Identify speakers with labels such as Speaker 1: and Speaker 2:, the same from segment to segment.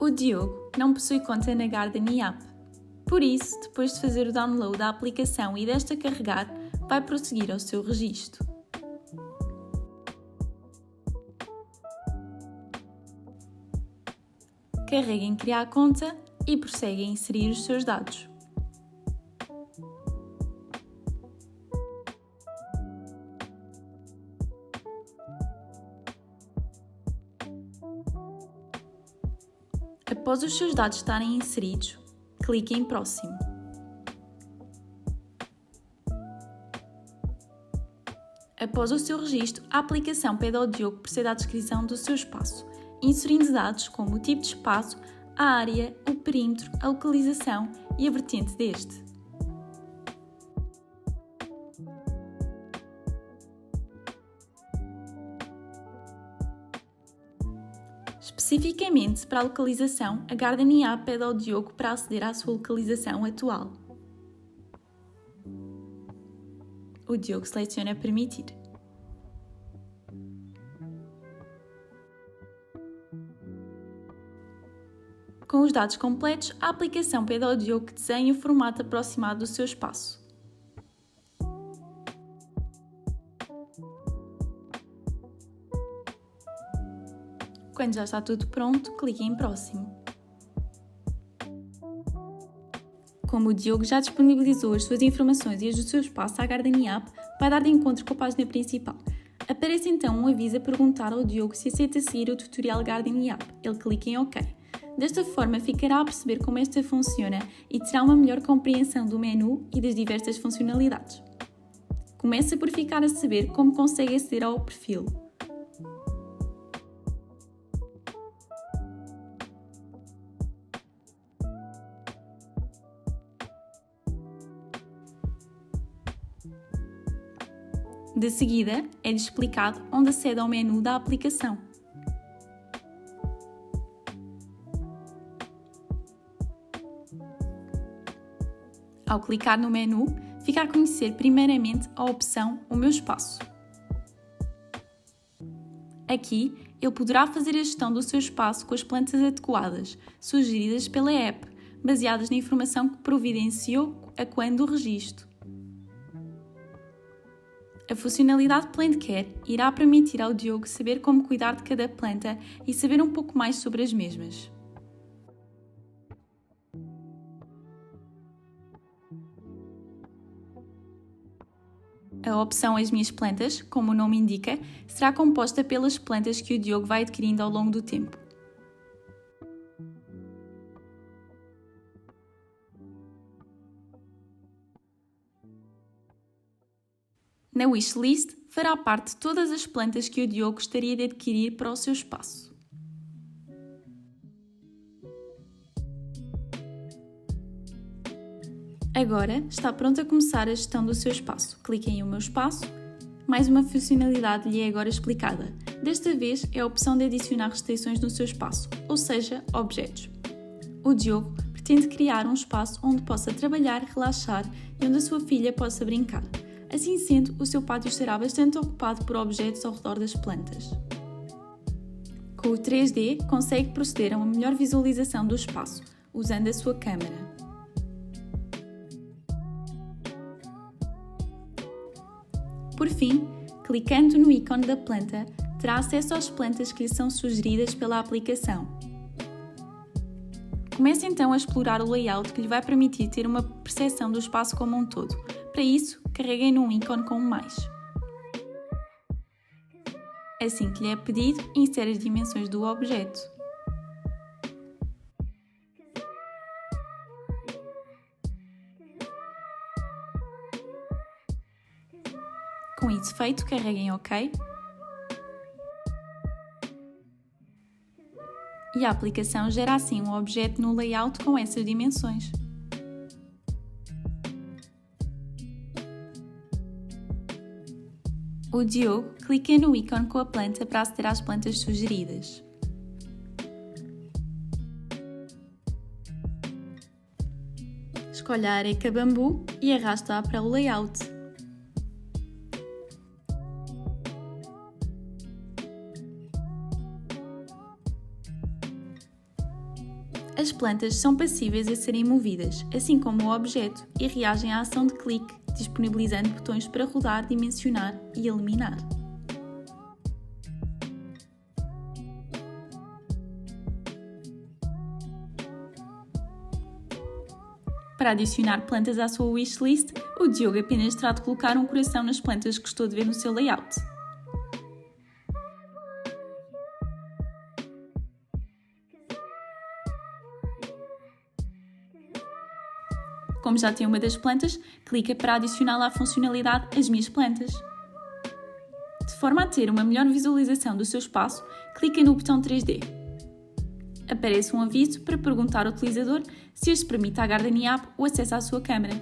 Speaker 1: O Diogo não possui conta na Gardening App. Por isso, depois de fazer o download da aplicação e desta carregar, vai prosseguir ao seu registro. Carregue em Criar conta e prossegue a inserir os seus dados. Após os seus dados estarem inseridos, clique em Próximo. Após o seu registro, a aplicação pede ao Diogo que proceda à descrição do seu espaço, inserindo dados como o tipo de espaço, a área, o perímetro, a localização e a vertente deste. Especificamente para a localização, a Gardening App pede ao Diogo para aceder à sua localização atual. O Diogo seleciona Permitir. Com os dados completos, a aplicação pede ao Diogo que desenhe o formato aproximado do seu espaço. Quando já está tudo pronto, clique em Próximo. Como o Diogo já disponibilizou as suas informações e as do seu espaço à Gardening App, vai dar de encontro com a página principal. Aparece então um aviso a perguntar ao Diogo se aceita seguir o tutorial Gardening App. Ele clica em OK. Desta forma, ficará a perceber como esta funciona e terá uma melhor compreensão do menu e das diversas funcionalidades. Começa por ficar a saber como consegue aceder ao perfil. De seguida, é-lhe explicado onde acede ao menu da aplicação. Ao clicar no menu, fica a conhecer primeiramente a opção O meu espaço. Aqui, ele poderá fazer a gestão do seu espaço com as plantas adequadas, sugeridas pela app, baseadas na informação que providenciou a quando do registro. A funcionalidade Plant Care irá permitir ao Diogo saber como cuidar de cada planta e saber um pouco mais sobre as mesmas. A opção As minhas plantas, como o nome indica, será composta pelas plantas que o Diogo vai adquirindo ao longo do tempo. Na wishlist fará parte de todas as plantas que o Diogo gostaria de adquirir para o seu espaço. Agora está pronto a começar a gestão do seu espaço. Clique em O meu espaço. Mais uma funcionalidade lhe é agora explicada. Desta vez é a opção de adicionar restrições no seu espaço, ou seja, objetos. O Diogo pretende criar um espaço onde possa trabalhar, relaxar e onde a sua filha possa brincar. Assim sendo, o seu pátio estará bastante ocupado por objetos ao redor das plantas. Com o 3D, consegue proceder a uma melhor visualização do espaço, usando a sua câmera. Por fim, clicando no ícone da planta, terá acesso às plantas que lhe são sugeridas pela aplicação. Comece então a explorar o layout que lhe vai permitir ter uma percepção do espaço como um todo. Para isso, carreguem num ícone com um mais. Assim que lhe é pedido, insere as dimensões do objeto. Com isso feito, carreguem em OK. E a aplicação gera assim um objeto no layout com essas dimensões. O Diogo clica no ícone com a planta para aceder às plantas sugeridas. Escolha a areca bambu e arrasta-a para o layout. As plantas são passíveis a serem movidas, assim como o objeto, e reagem à ação de clique, disponibilizando botões para rodar, dimensionar e eliminar. Para adicionar plantas à sua wishlist, o Diogo apenas terá de colocar um coração nas plantas que gostou de ver no seu layout. Como já tem uma das plantas, clica para adicioná-la à funcionalidade As Minhas Plantas. De forma a ter uma melhor visualização do seu espaço, clica no botão 3D. Aparece um aviso para perguntar ao utilizador se este permite à Gardening App o acesso à sua câmara.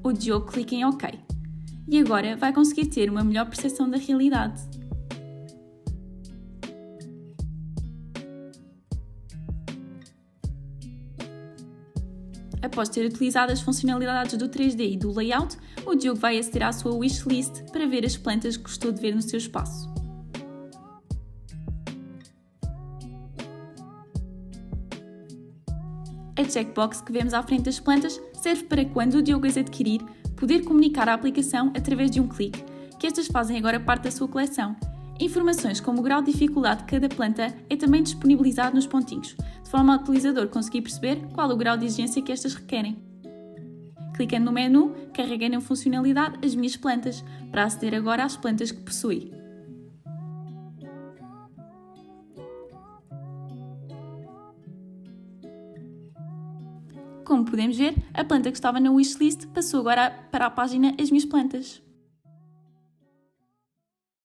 Speaker 1: O Diogo clica em OK. E agora vai conseguir ter uma melhor percepção da realidade. Após ter utilizado as funcionalidades do 3D e do layout, o Diogo vai aceder à sua wishlist para ver as plantas que gostou de ver no seu espaço. A checkbox que vemos à frente das plantas serve para, quando o Diogo as adquirir, poder comunicar à aplicação através de um clique, que estas fazem agora parte da sua coleção. Informações como o grau de dificuldade de cada planta é também disponibilizado nos pontinhos, de forma ao utilizador conseguir perceber qual o grau de exigência que estas requerem. Clicando no menu, carrega na funcionalidade As Minhas Plantas, para aceder agora às plantas que possui. Como podemos ver, a planta que estava na wishlist passou agora para a página As Minhas Plantas.